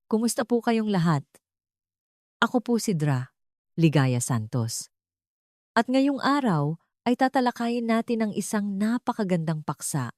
Kumusta po kayong lahat? Ako po si Dra, Ligaya Santos. At ngayong araw ay tatalakayin natin ang isang napakagandang paksa,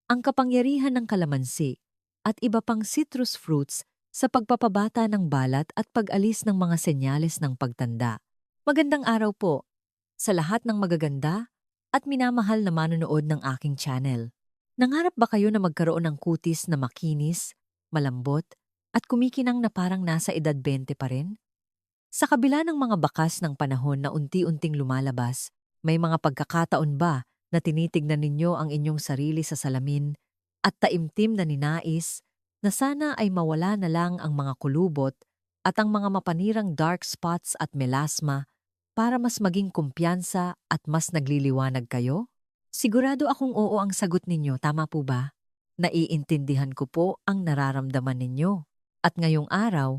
ang kapangyarihan ng kalamansi at iba pang citrus fruits sa pagpapabata ng balat at pag-alis ng mga senyales ng pagtanda. Magandang araw po sa lahat ng magaganda at minamahal na manonood ng aking channel. Nangarap ba kayo na magkaroon ng kutis na makinis, malambot, at kumikinang na parang nasa edad 20 pa rin? Sa kabila ng mga bakas ng panahon na unti-unting lumalabas, may mga pagkakataon ba na tinitignan ninyo ang inyong sarili sa salamin at taimtim na ninais na sana ay mawala na lang ang mga kulubot at ang mga mapanirang dark spots at melasma para mas maging kumpiyansa at mas nagliliwanag kayo? Sigurado akong oo ang sagot ninyo, tama po ba? Naiintindihan ko po ang nararamdaman ninyo. At ngayong araw,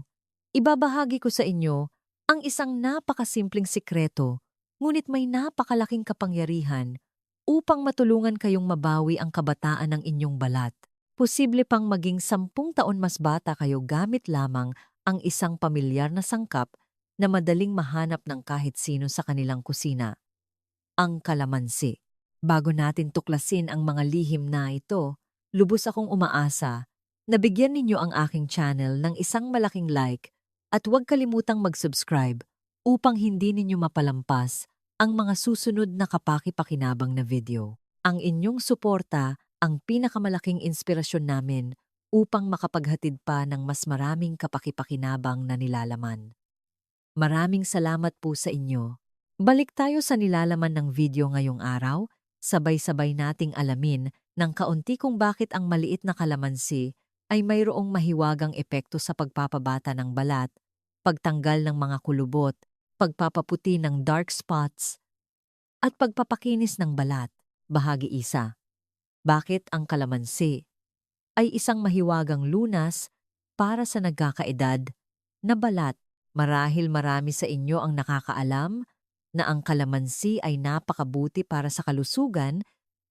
ibabahagi ko sa inyo ang isang napakasimpleng sikreto, ngunit may napakalaking kapangyarihan upang matulungan kayong mabawi ang kabataan ng inyong balat. Posible pang maging 10 taon mas bata kayo gamit lamang ang isang pamilyar na sangkap na madaling mahanap ng kahit sino sa kanilang kusina, ang kalamansi. Bago natin tuklasin ang mga lihim na ito, lubos akong umaasa na bigyan ninyo ang aking channel ng isang malaking like at huwag kalimutang mag-subscribe upang hindi ninyo mapalampas ang mga susunod na kapaki-pakinabang na video. Ang inyong suporta ang pinakamalaking inspirasyon namin upang makapaghatid pa ng mas maraming kapaki-pakinabang na nilalaman. Maraming salamat po sa inyo. Balik tayo sa nilalaman ng video ngayong araw, sabay-sabay nating alamin ng kaunti kung bakit ang maliit na kalamansi ay mayroong mahiwagang epekto sa pagpapabata ng balat, pagtanggal ng mga kulubot, pagpapaputi ng dark spots, at pagpapakinis ng balat. Bahagi isa. Bakit ang kalamansi ay isang mahiwagang lunas para sa nagkakaedad na balat? Marahil marami sa inyo ang nakakaalam na ang kalamansi ay napakabuti para sa kalusugan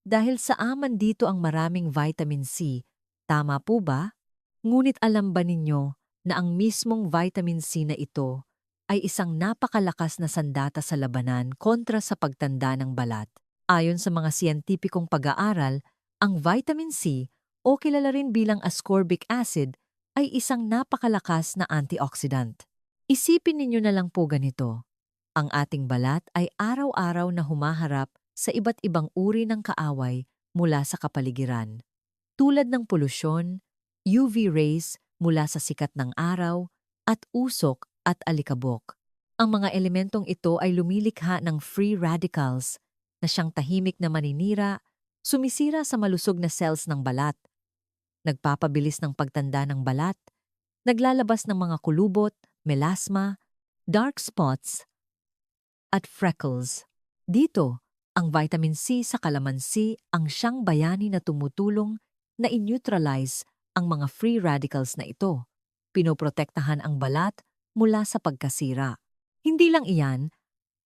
dahil sa aman dito ang maraming vitamin C. Tama po ba? Ngunit alam ba ninyo na ang mismong vitamin C na ito ay isang napakalakas na sandata sa labanan kontra sa pagtanda ng balat? Ayon sa mga siyentipikong pag-aaral, ang vitamin C o kilala rin bilang ascorbic acid ay isang napakalakas na antioxidant. Isipin ninyo na lang po ganito, ang ating balat ay araw-araw na humaharap sa iba't ibang uri ng kaaway mula sa kapaligiran, tulad ng polusyon, UV rays mula sa sikat ng araw, at usok at alikabok. Ang mga elementong ito ay lumilikha ng free radicals na siyang tahimik na maninira, sumisira sa malusog na cells ng balat, nagpapabilis ng pagtanda ng balat, naglalabas ng mga kulubot, melasma, dark spots, at freckles. Dito, ang vitamin C sa kalamansi ang siyang bayani na tumutulong na i-neutralize ang mga free radicals na ito. Pinoprotektahan ang balat mula sa pagkasira. Hindi lang iyan,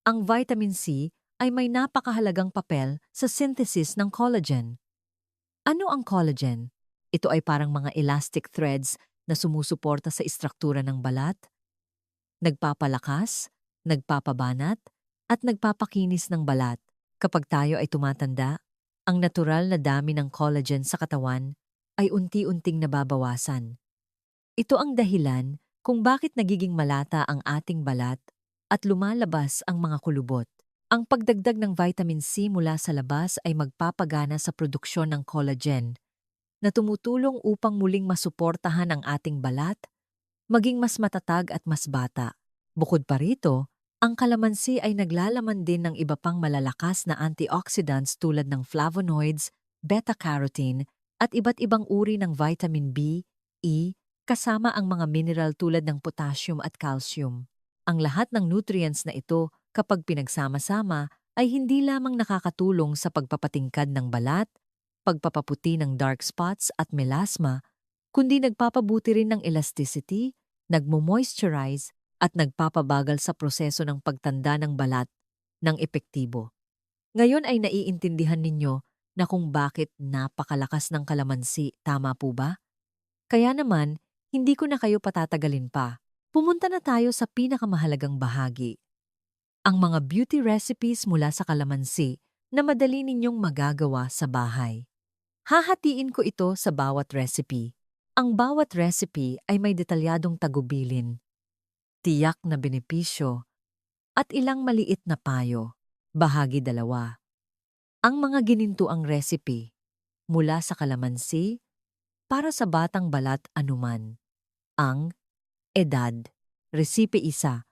ang vitamin C ay may napakahalagang papel sa synthesis ng collagen. Ano ang collagen? Ito ay parang mga elastic threads na sumusuporta sa istruktura ng balat, nagpapalakas, nagpapabanat, at nagpapakinis ng balat. Kapag tayo ay tumatanda, ang natural na dami ng collagen sa katawan ay unti-unting nababawasan. Ito ang dahilan kung bakit nagiging malata ang ating balat at lumalabas ang mga kulubot. Ang pagdagdag ng vitamin C mula sa labas ay magpapagana sa produksyon ng collagen na tumutulong upang muling masuportahan ang ating balat, maging mas matatag at mas bata. Bukod pa rito, ang kalamansi ay naglalaman din ng iba pang malalakas na antioxidants tulad ng flavonoids, beta-carotene, at iba't ibang uri ng vitamin B, E, kasama ang mga mineral tulad ng potassium at calcium. Ang lahat ng nutrients na ito, kapag pinagsama-sama, ay hindi lamang nakakatulong sa pagpapatingkad ng balat, pagpapaputi ng dark spots at melasma, kundi nagpapabuti rin ng elasticity, nagmo-moisturize, at nagpapabagal sa proseso ng pagtanda ng balat ng epektibo. Ngayon ay naiintindihan ninyo na kung bakit napakalakas ng kalamansi, tama po ba? Kaya naman, Hindi ko na kayo patatagalin pa. Pumunta na tayo sa pinakamahalagang bahagi. Ang mga beauty recipes mula sa kalamansi na madali ninyong magagawa sa bahay. Hahatiin ko ito sa bawat recipe. Ang bawat recipe ay may detalyadong tagubilin, tiyak na benepisyo, at ilang maliit na payo. Bahagi 2. Ang mga ginintuang recipe mula sa kalamansi para sa batang balat anuman. Ang edad. Recipe 1.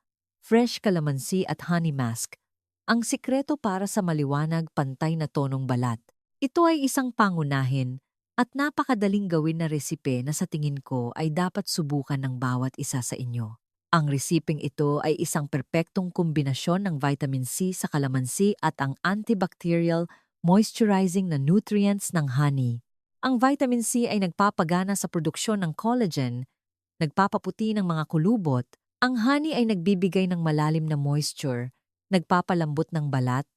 Fresh kalamansi at honey mask. Ang sikreto para sa maliwanag pantay na tonong balat. Ito ay isang pangunahin at napakadaling gawin na resipe na sa tingin ko ay dapat subukan ng bawat isa sa inyo. Ang resipeng ito ay isang perpektong kombinasyon ng vitamin C sa kalamansi at ang antibacterial moisturizing na nutrients ng honey. Ang vitamin C ay nagpapagana sa produksyon ng collagen, nagpapaputi ng mga kulubot. Ang honey ay nagbibigay ng malalim na moisture, nagpapalambot ng balat,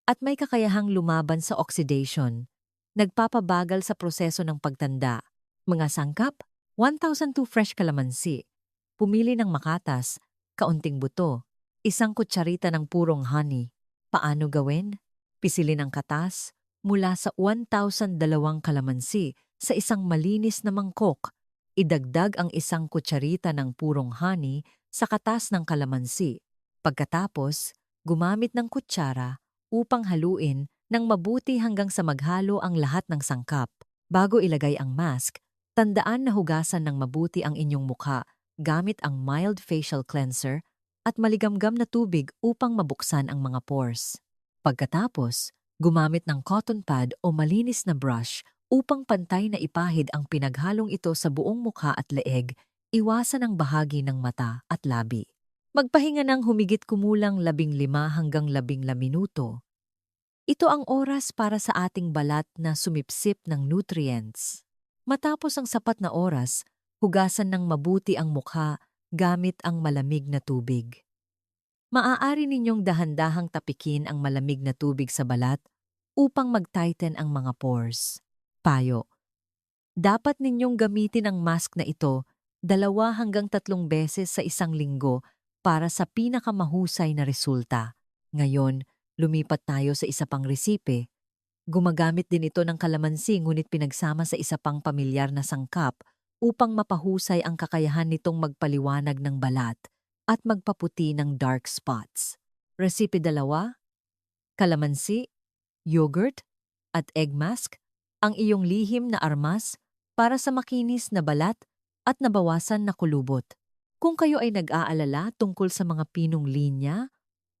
at may kakayahang lumaban sa oxidation, nagpapabagal sa proseso ng pagtanda. Mga sangkap, 1,002 fresh kalamansi. Pumili ng makatas, kaunting buto, isang kutsarita ng purong honey. Paano gawin? Pisilin ang katas mula sa 1,002 kalamansi sa isang malinis na mangkok. Idagdag ang isang kutsarita ng purong honey sa katas ng kalamansi. Pagkatapos, gumamit ng kutsara upang haluin ng mabuti hanggang sa maghalo ang lahat ng sangkap. Bago ilagay ang mask, tandaan na hugasan ng mabuti ang inyong mukha gamit ang mild facial cleanser at maligamgam na tubig upang mabuksan ang mga pores. Pagkatapos, gumamit ng cotton pad o malinis na brush upang pantay na ipahid ang pinaghalong ito sa buong mukha at leeg, iwasan ang bahagi ng mata at labi. Magpahinga ng humigit kumulang 15 hanggang 18 minuto. Ito ang oras para sa ating balat na sumipsip ng nutrients. Matapos ang sapat na oras, hugasan ng mabuti ang mukha gamit ang malamig na tubig. Maaari ninyong dahan-dahang tapikin ang malamig na tubig sa balat upang mag-tighten ang mga pores. Payo. Dapat ninyong gamitin ang mask na ito 2 hanggang 3 beses sa isang linggo para sa pinakamahusay na resulta. Ngayon, lumipat tayo sa isa pang resipe. Gumagamit din ito ng kalamansi ngunit pinagsama sa isa pang pamilyar na sangkap upang mapahusay ang kakayahan nitong magpaliwanag ng balat at magpaputi ng dark spots. Resipe 2. Kalamansi, yogurt, at egg mask, ang iyong lihim na armas para sa makinis na balat at nabawasan na kulubot. Kung kayo ay nag-aalala tungkol sa mga pinong linya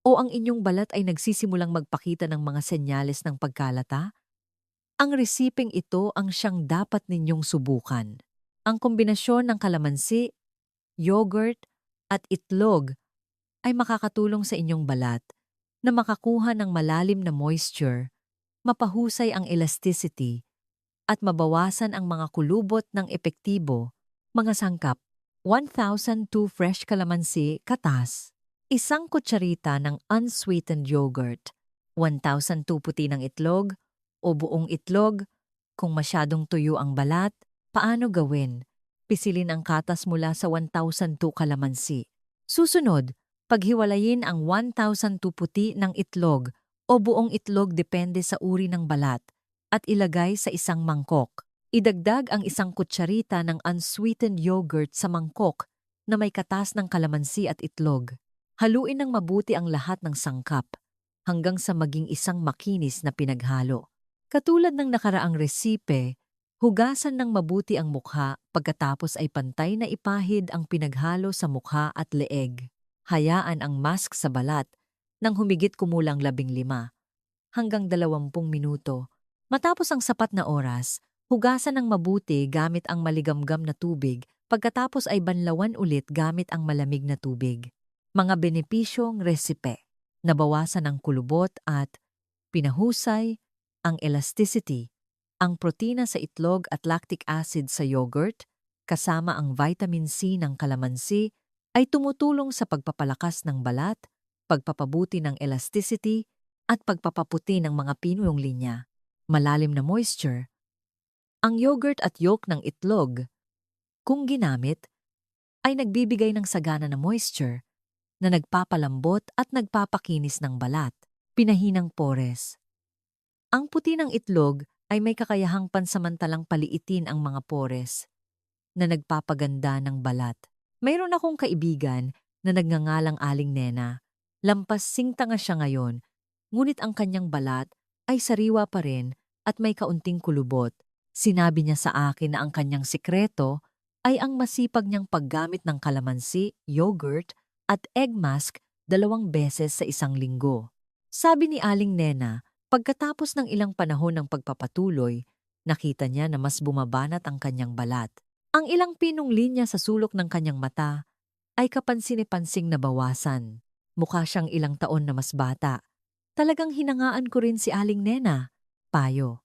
o ang inyong balat ay nagsisimulang magpakita ng mga senyales ng pagkalata, ang resipeng ito ang siyang dapat ninyong subukan. Ang kombinasyon ng kalamansi, yogurt, at itlog ay makakatulong sa inyong balat na makakuha ng malalim na moisture, mapahusay ang elasticity, at mabawasan ang mga kulubot ng epektibo. Mga sangkap, 1,002 fresh kalamansi katas, isang kutsarita ng unsweetened yogurt, 1,002 puti ng itlog o buong itlog. Kung masyadong tuyo ang balat, paano gawin? Pisilin ang katas mula sa 1,002 kalamansi. Susunod, paghiwalayin ang 1,002 puti ng itlog o buong itlog depende sa uri ng balat at ilagay sa isang mangkok. Idagdag ang isang kutsarita ng unsweetened yogurt sa mangkok na may katas ng kalamansi at itlog. Haluin ng mabuti ang lahat ng sangkap hanggang sa maging isang makinis na pinaghalo. Katulad ng nakaraang resipe, hugasan ng mabuti ang mukha pagkatapos ay pantay na ipahid ang pinaghalo sa mukha at leeg. Hayaan ang mask sa balat ng humigit kumulang 15 hanggang 20 minuto. Matapos ang sapat na oras, hugasan ng mabuti gamit ang maligamgam na tubig pagkatapos ay banlawan ulit gamit ang malamig na tubig. Mga benepisyong resipe. Nabawasan ang kulubot at pinahusay ang elasticity, ang protina sa itlog at lactic acid sa yogurt, kasama ang vitamin C ng kalamansi, ay tumutulong sa pagpapalakas ng balat, pagpapabuti ng elasticity, at pagpapaputi ng mga pinong linya. Malalim na moisture. Ang yogurt at yolk ng itlog, kung ginamit, ay nagbibigay ng sagana na moisture na nagpapalambot at nagpapakinis ng balat, pinahinang pores. Ang puti ng itlog ay may kakayahang pansamantalang paliitin ang mga pores na nagpapaganda ng balat. Mayroon akong kaibigan na nagngangalang Aling Nena. Lampas singtanga siya ngayon, ngunit ang kanyang balat ay sariwa pa rin at may kaunting kulubot. Sinabi niya sa akin na ang kanyang sikreto ay ang masipag niyang paggamit ng kalamansi, yogurt at egg mask 2 beses sa isang linggo. Sabi ni Aling Nena, pagkatapos ng ilang panahon ng pagpapatuloy, nakita niya na mas bumabanat ang kanyang balat. Ang ilang pinong linya sa sulok ng kanyang mata ay kapansin-pansing nabawasan. Mukha siyang ilang taon na mas bata. Talagang hinangaan ko rin si Aling Nena. Payo.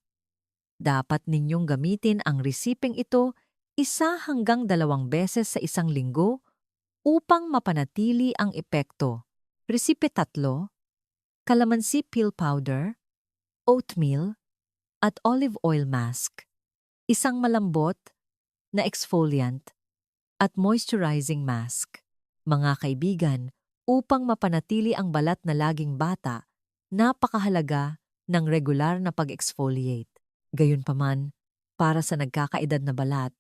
Dapat ninyong gamitin ang resipeng ito 1 hanggang 2 beses sa isang linggo upang mapanatili ang epekto. Resipe 3, calamansi peel powder, oatmeal, at olive oil mask. Isang malambot na exfoliant at moisturizing mask. Mga kaibigan, upang mapanatili ang balat na laging bata, napakahalaga ng regular na pag-exfoliate. Gayunpaman, para sa nagkakaedad na balat,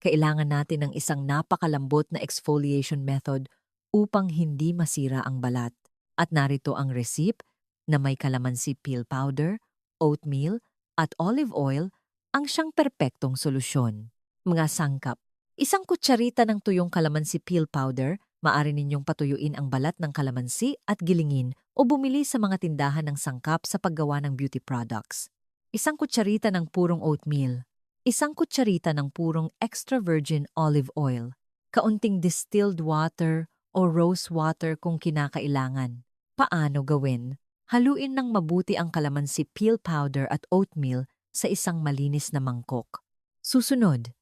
kailangan natin ng isang napakalambot na exfoliation method upang hindi masira ang balat. At narito ang recipe na may calamansi peel powder, oatmeal, at olive oil ang siyang perpektong solusyon. Mga sangkap. Isang kutsarita ng tuyong calamansi peel powder, maaari ninyong patuyuin ang balat ng kalamansi at gilingin o bumili sa mga tindahan ng sangkap sa paggawa ng beauty products. Isang kutsarita ng purong oatmeal. Isang kutsarita ng purong extra virgin olive oil. Kaunting distilled water o rose water kung kinakailangan. Paano gawin? Haluin ng mabuti ang calamansi peel powder at oatmeal sa isang malinis na mangkok. Susunod,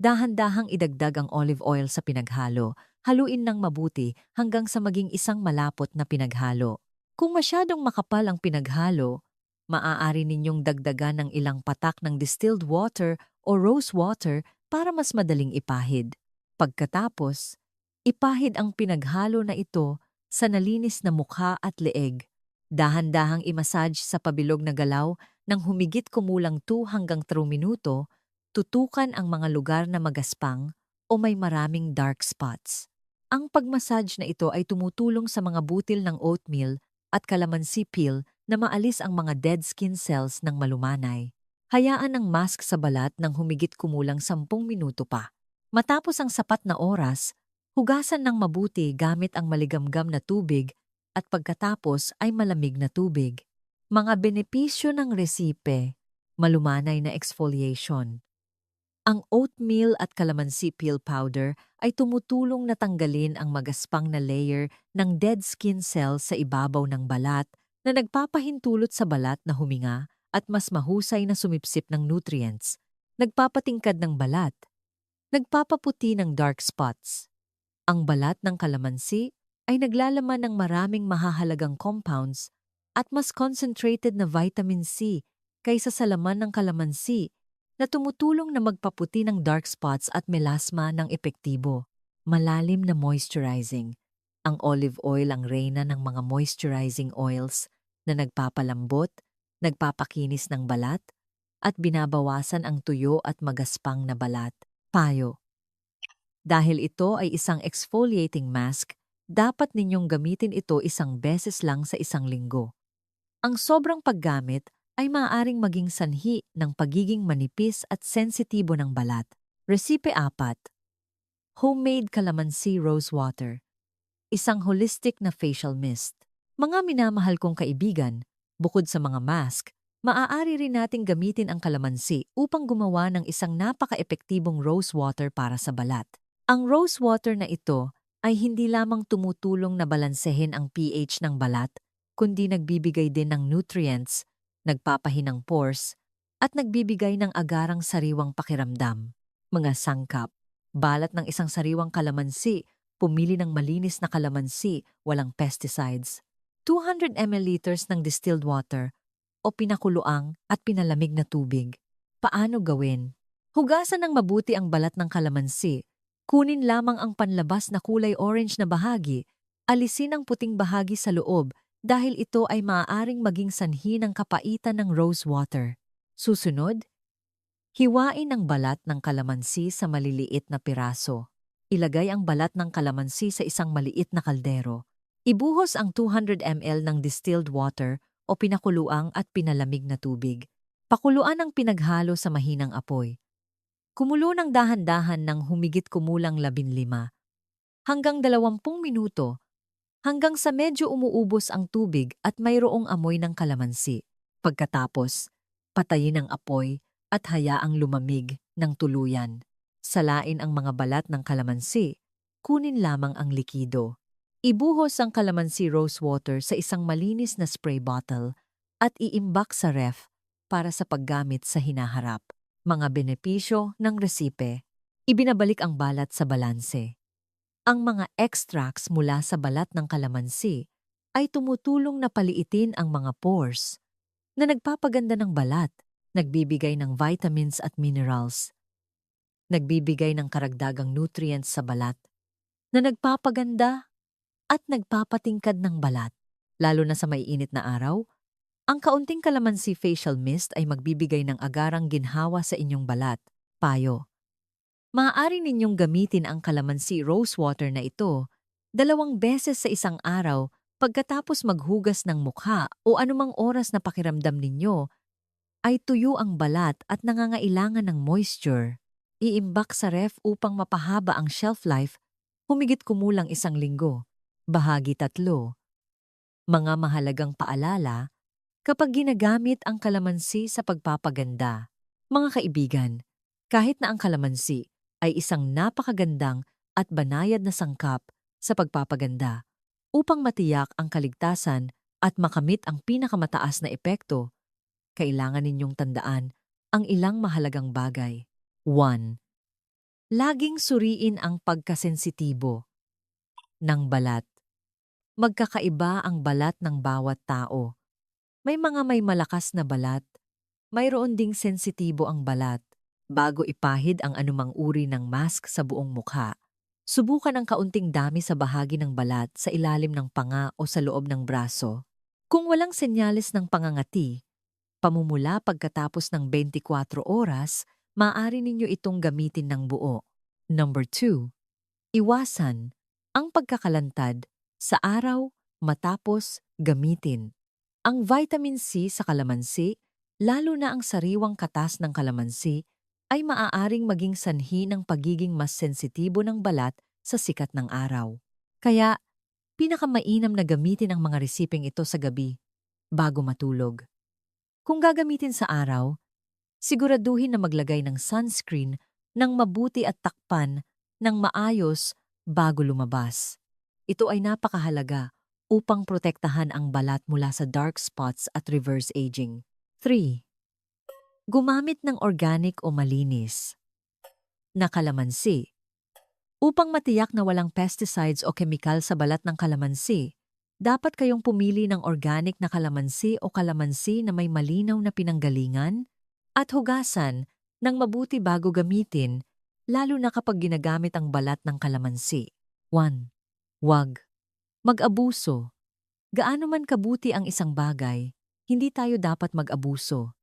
dahan-dahang idagdag ang olive oil sa pinaghalo. Haluin ng mabuti hanggang sa maging isang malapot na pinaghalo. Kung masyadong makapal ang pinaghalo, maaari ninyong dagdagan ng ilang patak ng distilled water o rose water para mas madaling ipahid. Pagkatapos, ipahid ang pinaghalo na ito sa nalinis na mukha at leeg. Dahan-dahang imasage sa pabilog na galaw ng humigit kumulang 2 hanggang 3 minuto. Tutukan ang mga lugar na magaspang o may maraming dark spots. Ang pagmassage na ito ay tumutulong sa mga butil ng oatmeal at calamansi peel na maalis ang mga dead skin cells ng malumanay. Hayaan ang mask sa balat ng humigit kumulang 10 minuto pa. Matapos ang sapat na oras, hugasan ng mabuti gamit ang maligamgam na tubig at pagkatapos ay malamig na tubig. Mga benepisyo ng resipe, malumanay na exfoliation. Ang oatmeal at calamansi peel powder ay tumutulong na tanggalin ang magaspang na layer ng dead skin cells sa ibabaw ng balat na nagpapahintulot sa balat na huminga at mas mahusay na sumipsip ng nutrients, nagpapatingkad ng balat, nagpapaputi ng dark spots. Ang balat ng kalamansi ay naglalaman ng maraming mahahalagang compounds at mas concentrated na vitamin C kaysa sa laman ng kalamansi na tumutulong na magpaputi ng dark spots at melasma ng epektibo. Malalim na moisturizing. Ang olive oil ang reyna ng mga moisturizing oils na nagpapalambot, nagpapakinis ng balat, at binabawasan ang tuyo at magaspang na balat. Payo. Dahil ito ay isang exfoliating mask, dapat ninyong gamitin ito 1 beses lang sa isang linggo. Ang sobrang paggamit ay maaaring maging sanhi ng pagiging manipis at sensitibo ng balat. Resipe 4. Homemade calamansi rose water. Isang holistic na facial mist. Mga minamahal kong kaibigan, bukod sa mga mask, maaari rin nating gamitin ang kalamansi upang gumawa ng isang napaka-epektibong rose water para sa balat. Ang rose water na ito ay hindi lamang tumutulong na balansehin ang pH ng balat, kundi nagbibigay din ng nutrients, nagpapahinang pores, at nagbibigay ng agarang sariwang pakiramdam. Mga sangkap, balat ng isang sariwang kalamansi, pumili ng malinis na kalamansi, walang pesticides, 200 ml ng distilled water, o pinakuluang at pinalamig na tubig. Paano gawin? Hugasan ng mabuti ang balat ng kalamansi. Kunin lamang ang panlabas na kulay orange na bahagi. Alisin ang puting bahagi sa loob dahil ito ay maaaring maging sanhi ng kapaitan ng rose water. Susunod, hiwain ang balat ng kalamansi sa maliliit na piraso. Ilagay ang balat ng kalamansi sa isang maliit na kaldero. Ibuhos ang 200 ml ng distilled water o pinakuluang at pinalamig na tubig. Pakuluan ang pinaghalo sa mahinang apoy. Kumulo ng dahan-dahan ng humigit kumulang 15 hanggang 20 minuto hanggang sa medyo umuubos ang tubig at mayroong amoy ng kalamansi. Pagkatapos, patayin ang apoy at hayaang lumamig ng tuluyan. Salain ang mga balat ng kalamansi. Kunin lamang ang likido. Ibuhos ang kalamansi rose water sa isang malinis na spray bottle at iimbak sa ref para sa paggamit sa hinaharap. Mga benepisyo ng resipe. Ibinabalik ang balat sa balanse. Ang mga extracts mula sa balat ng kalamansi ay tumutulong na paliitin ang mga pores na nagpapaganda ng balat, nagbibigay ng vitamins at minerals, nagbibigay ng karagdagang nutrients sa balat, na nagpapaganda at nagpapatingkad ng balat. Lalo na sa maiinit na araw, ang kaunting kalamansi facial mist ay magbibigay ng agarang ginhawa sa inyong balat. Payo. Maaari ninyong gamitin ang kalamansi rose water na ito 2 beses sa isang araw pagkatapos maghugas ng mukha o anumang oras na pakiramdam ninyo ay tuyo ang balat at nangangailangan ng moisture. Iimbak sa ref upang mapahaba ang shelf life, humigit kumulang 1 linggo. Bahagi 3. Mga mahalagang paalala kapag ginagamit ang kalamansi sa pagpapaganda. Mga kaibigan, kahit na ang kalamansi ay isang napakagandang at banayad na sangkap sa pagpapaganda, upang matiyak ang kaligtasan at makamit ang pinakamataas na epekto, kailangan ninyong tandaan ang ilang mahalagang bagay. 1. Laging suriin ang pagkasensitibo ng balat. Magkakaiba ang balat ng bawat tao. May mga may malakas na balat, mayroon ding sensitibo ang balat. Bago ipahid ang anumang uri ng mask sa buong mukha, subukan ang kaunting dami sa bahagi ng balat sa ilalim ng panga o sa loob ng braso. Kung walang senyales ng pangangati, pamumula pagkatapos ng 24 oras, maaari ninyo itong gamitin ng buo. Number 2. Iwasan ang pagkakalantad sa araw matapos gamitin. Ang vitamin C sa kalamansi, lalo na ang sariwang katas ng kalamansi, ay maaaring maging sanhi ng pagiging mas sensitibo ng balat sa sikat ng araw. Kaya, pinakamainam na gamitin ang mga resipeng ito sa gabi, bago matulog. Kung gagamitin sa araw, siguraduhin na maglagay ng sunscreen ng mabuti at takpan ng maayos bago lumabas. Ito ay napakahalaga upang protektahan ang balat mula sa dark spots at reverse aging. 3. Gumamit ng organic o malinis na kalamansi. Upang matiyak na walang pesticides o kemikal sa balat ng kalamansi, dapat kayong pumili ng organic na kalamansi o kalamansi na may malinaw na pinanggalingan at hugasan ng mabuti bago gamitin, lalo na kapag ginagamit ang balat ng kalamansi. 1. Wag mag-abuso. Gaano man kabuti ang isang bagay, hindi tayo dapat mag-abuso.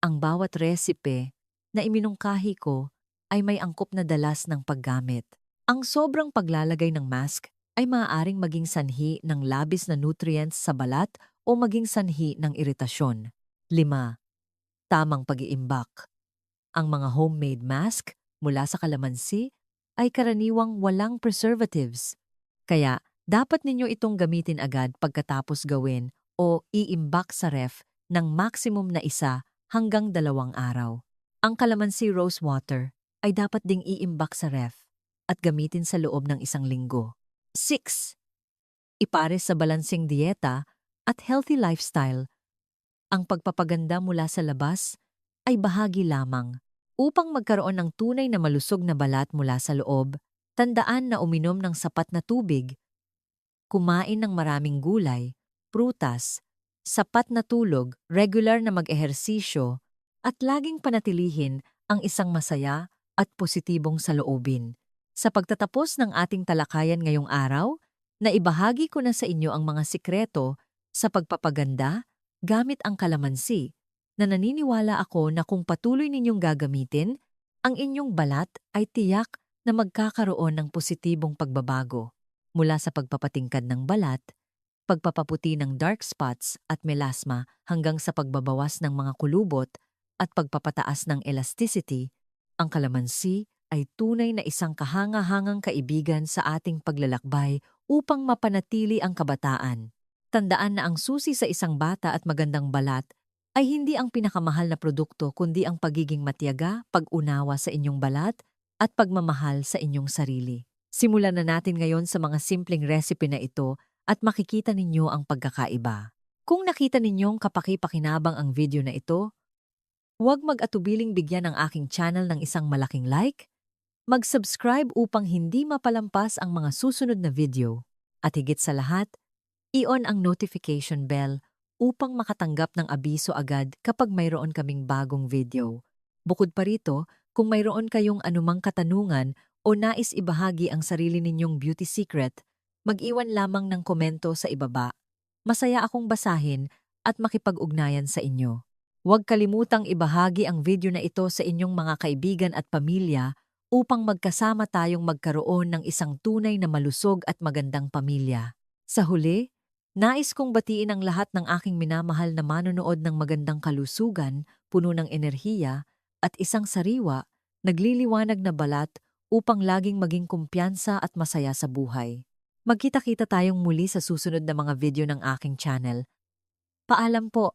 Ang bawat resipe na iminungkahi ko ay may angkop na dalas ng paggamit. Ang sobrang paglalagay ng mask ay maaaring maging sanhi ng labis na nutrients sa balat o maging sanhi ng iritasyon. 5. Tamang pag-iimbak. Ang mga homemade mask mula sa kalamansi ay karaniwang walang preservatives. Kaya, dapat ninyo itong gamitin agad pagkatapos gawin o iimbak sa ref ng maximum na 1 hanggang 2 araw. Ang kalamansi rose water ay dapat ding iimbak sa ref at gamitin sa loob ng 1 linggo. 6. Ipares sa balanseng dieta at healthy lifestyle. Ang pagpapaganda mula sa labas ay bahagi lamang. Upang magkaroon ng tunay na malusog na balat mula sa loob, tandaan na uminom ng sapat na tubig, kumain ng maraming gulay, prutas, sapat na tulog, regular na mag-ehersisyo, at laging panatilihin ang isang masaya at positibong saloobin. Sa pagtatapos ng ating talakayan ngayong araw, naibahagi ko na sa inyo ang mga sikreto sa pagpapaganda gamit ang kalamansi na naniniwala ako na kung patuloy ninyong gagamitin, ang inyong balat ay tiyak na magkakaroon ng positibong pagbabago mula sa pagpapatingkad ng balat, pagpapaputi ng dark spots at melasma hanggang sa pagbabawas ng mga kulubot at pagpapataas ng elasticity. Ang kalamansi ay tunay na isang kahanga-hangang kaibigan sa ating paglalakbay upang mapanatili ang kabataan. Tandaan na ang susi sa isang bata at magandang balat ay hindi ang pinakamahal na produkto kundi ang pagiging matiyaga, pag-unawa sa inyong balat at pagmamahal sa inyong sarili. Simulan na natin ngayon sa mga simpleng recipe na ito at makikita ninyo ang pagkakaiba. Kung nakita ninyong kapaki-pakinabang ang video na ito, huwag mag-atubiling bigyan ang aking channel ng isang malaking like, mag-subscribe upang hindi mapalampas ang mga susunod na video, at higit sa lahat, i-on ang notification bell upang makatanggap ng abiso agad kapag mayroon kaming bagong video. Bukod pa rito, kung mayroon kayong anumang katanungan o nais ibahagi ang sarili ninyong beauty secret, mag-iwan lamang ng komento sa ibaba. Masaya akong basahin at makipag-ugnayan sa inyo. Huwag kalimutang ibahagi ang video na ito sa inyong mga kaibigan at pamilya upang magkasama tayong magkaroon ng isang tunay na malusog at magandang pamilya. Sa huli, nais kong batiin ang lahat ng aking minamahal na manonood ng magandang kalusugan, puno ng enerhiya, at isang sariwa, nagliliwanag na balat upang laging maging kumpiyansa at masaya sa buhay. Magkita-kita tayong muli sa susunod na mga video ng aking channel. Paalam po!